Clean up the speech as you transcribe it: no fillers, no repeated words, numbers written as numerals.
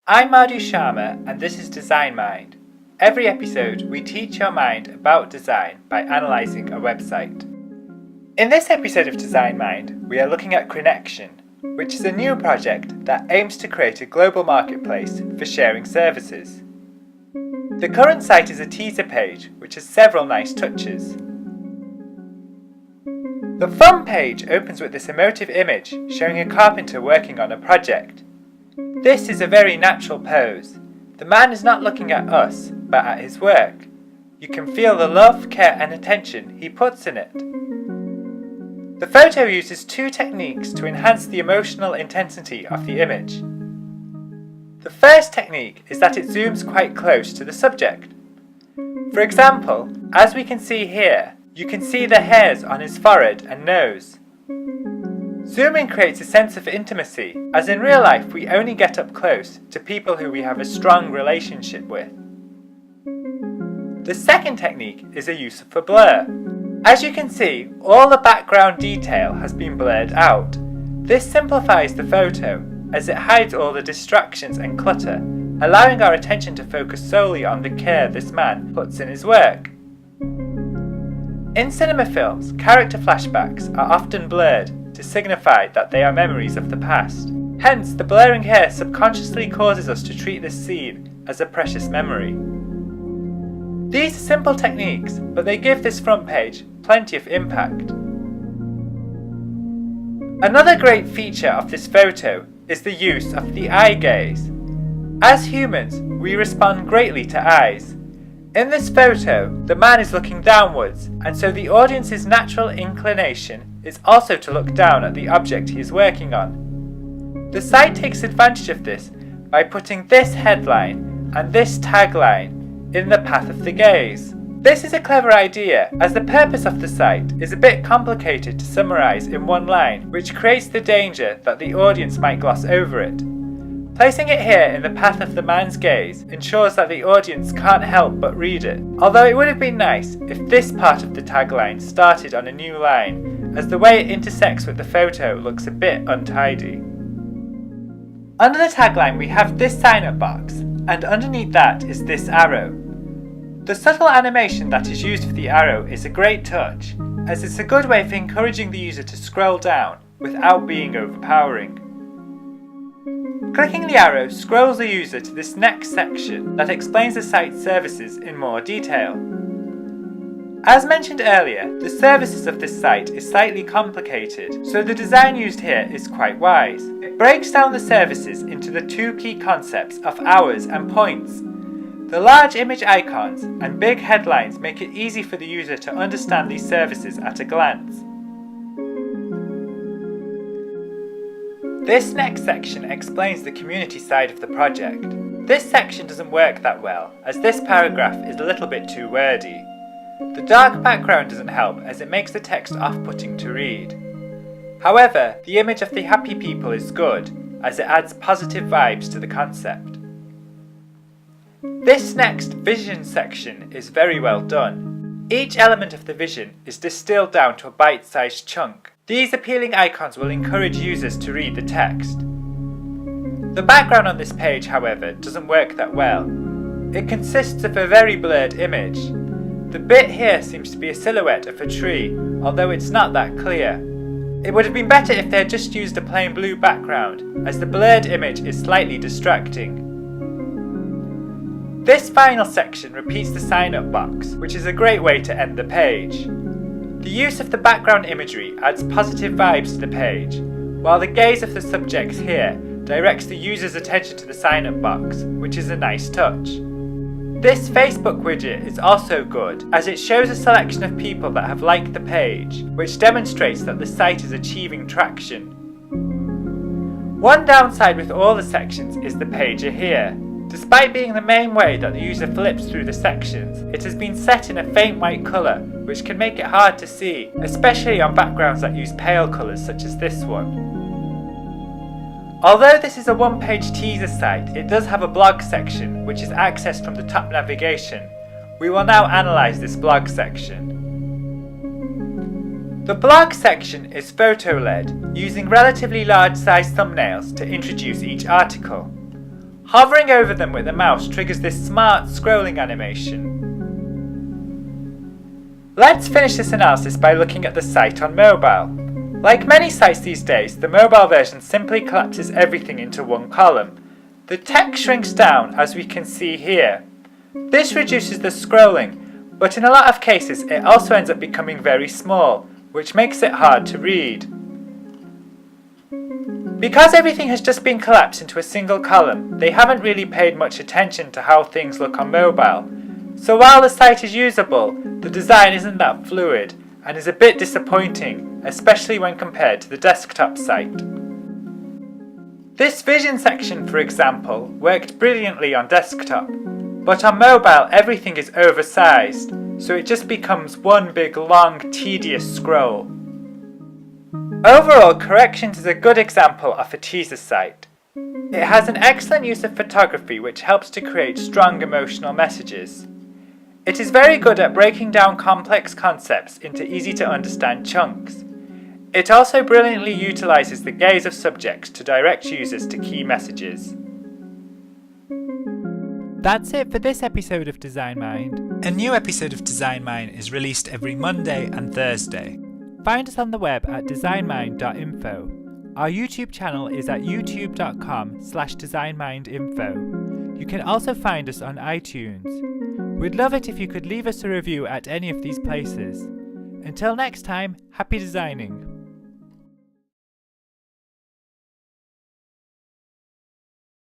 I'm Madhu Sharma and this is Design Mind. Every episode we teach your mind about design by analysing a website. In this episode of Design Mind we are looking at Cronections, which is a new project that aims to create a global marketplace for sharing services. The current site is a teaser page which has several nice touches. The front page opens with this emotive image showing a carpenter working on a project. This is a very natural pose. The man is not looking at us, but at his work. You can feel the love, care and attention he puts in it. The photo uses two techniques to enhance the emotional intensity of the image. The first technique is that it zooms quite close to the subject. For example, as we can see here, you can see the hairs on his forehead and nose. Zooming creates a sense of intimacy, as in real life we only get up close to people who we have a strong relationship with. The second technique is a use of a blur. As you can see, all the background detail has been blurred out. This simplifies the photo, as it hides all the distractions and clutter, allowing our attention to focus solely on the care this man puts in his work. In cinema films, character flashbacks are often blurred to signify that they are memories of the past. Hence, the blurring here subconsciously causes us to treat this scene as a precious memory. These are simple techniques, but they give this front page plenty of impact. Another great feature of this photo is the use of the eye gaze. As humans, we respond greatly to eyes. In this photo, the man is looking downwards, and so the audience's natural inclination is also to look down at the object he is working on. The site takes advantage of this by putting this headline and this tagline in the path of the gaze. This is a clever idea, as the purpose of the site is a bit complicated to summarize in one line, which creates the danger that the audience might gloss over it. Placing it here in the path of the man's gaze ensures that the audience can't help but read it, although it would have been nice if this part of the tagline started on a new line, as the way it intersects with the photo looks a bit untidy. Under the tagline we have this sign-up box, and underneath that is this arrow. The subtle animation that is used for the arrow is a great touch, as it's a good way of encouraging the user to scroll down without being overpowering. Clicking the arrow scrolls the user to this next section that explains the site's services in more detail. As mentioned earlier, the services of this site is slightly complicated, so the design used here is quite wise. It breaks down the services into the two key concepts of hours and points. The large image icons and big headlines make it easy for the user to understand these services at a glance. This next section explains the community side of the project. This section doesn't work that well, as this paragraph is a little bit too wordy. The dark background doesn't help, as it makes the text off-putting to read. However, the image of the happy people is good, as it adds positive vibes to the concept. This next vision section is very well done. Each element of the vision is distilled down to a bite-sized chunk. These appealing icons will encourage users to read the text. The background on this page, however, doesn't work that well. It consists of a very blurred image. The bit here seems to be a silhouette of a tree, although it's not that clear. It would have been better if they had just used a plain blue background, as the blurred image is slightly distracting. This final section repeats the sign-up box, which is a great way to end the page. The use of the background imagery adds positive vibes to the page, while the gaze of the subjects here directs the user's attention to the sign-up box, which is a nice touch. This Facebook widget is also good, as it shows a selection of people that have liked the page, which demonstrates that the site is achieving traction. One downside with all the sections is the pager here. Despite being the main way that the user flips through the sections, it has been set in a faint white colour, which can make it hard to see, especially on backgrounds that use pale colours such as this one. Although this is a one-page teaser site, it does have a blog section, which is accessed from the top navigation. We will now analyse this blog section. The blog section is photo-led, using relatively large-sized thumbnails to introduce each article. Hovering over them with the mouse triggers this smart scrolling animation. Let's finish this analysis by looking at the site on mobile. Like many sites these days, the mobile version simply collapses everything into one column. The text shrinks down, as we can see here. This reduces the scrolling, but in a lot of cases it also ends up becoming very small, which makes it hard to read. Because everything has just been collapsed into a single column, they haven't really paid much attention to how things look on mobile. So while the site is usable, the design isn't that fluid and is a bit disappointing, especially when compared to the desktop site. This vision section, for example, worked brilliantly on desktop, but on mobile everything is oversized, so it just becomes one big long tedious scroll. Overall, Cronnections is a good example of a teaser site. It has an excellent use of photography which helps to create strong emotional messages. It is very good at breaking down complex concepts into easy to understand chunks. It also brilliantly utilises the gaze of subjects to direct users to key messages. That's it for this episode of Design Mind. A new episode of Design Mind is released every Monday and Thursday. Find us on the web at designmind.info. Our YouTube channel is at youtube.com/designmindinfo. You can also find us on iTunes. We'd love it if you could leave us a review at any of these places. Until next time, happy designing!